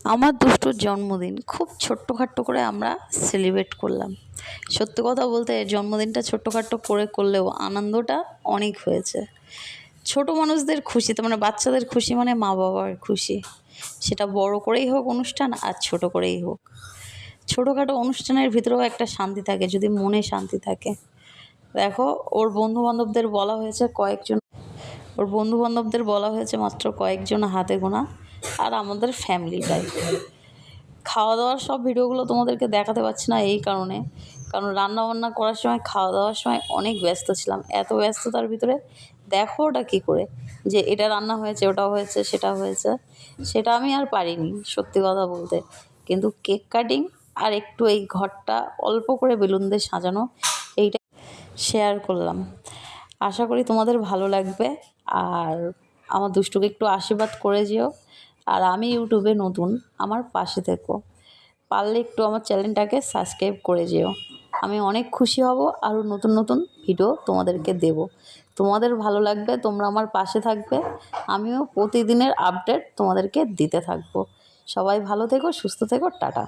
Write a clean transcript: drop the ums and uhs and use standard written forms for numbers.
আমার দুষ্টুর জন্মদিন খুব ছোট্টখাট্টো করে আমরা সেলিব্রেট করলাম। সত্যি কথা বলতে জন্মদিনটা ছোট্টখাট্টো করে করলেও আনন্দটা অনেক হয়েছে। ছোট মানুষদের খুশিতে মানে বাচ্চাদের খুশি মানে মা বাবার খুশি। সেটা বড় করেই হোক অনুষ্ঠান আর ছোট করেই হোক। ছোটোখাটো অনুষ্ঠানের ভিতরেও একটা শান্তি থাকে যদি মনে শান্তি থাকে। দেখো ওর বন্ধু-বান্ধবদের বলা হয়েছে কয়েকজন, ওর বন্ধু-বান্ধবদের বলা হয়েছে মাত্র কয়েকজন হাতে গোনা, আর আমাদের ফ্যামিলিটাই। খাওয়া দাওয়ার সব ভিডিওগুলো তোমাদেরকে দেখাতে পারছি না এই কারণে, কারণ রান্নাবান্না করার সময় খাওয়া দাওয়ার সময় অনেক ব্যস্ত ছিলাম। এত ব্যস্ততার ভিতরে দেখো ওটা কী করে যে এটা রান্না হয়েছে, ওটা হয়েছে, সেটা হয়েছে, সেটা আমি আর পারিনি সত্যি কথা বলতে। কিন্তু কেক কাটিং আর একটু এই ঘরটা অল্প করে বেলুন দিয়ে সাজানো, এইটা শেয়ার করলাম। আশা করি তোমাদের ভালো লাগবে। আর আমার দুষ্টুকে একটু আশীর্বাদ করে যেও। আর আমি ইউটিউবে নতুন, আমার পাশে থেকো। পারলে একটু আমার চ্যানেলটাকে সাবস্ক্রাইব করে যেও। আমি অনেক খুশি হব, আরও নতুন নতুন ভিডিও তোমাদেরকে দেব। তোমাদের ভালো লাগবে, তোমরা আমার পাশে থাকবে, আমিও প্রতিদিনের আপডেট তোমাদেরকে দিতে থাকবো। সবাই ভালো থেকো, সুস্থ থেকো, টাটা।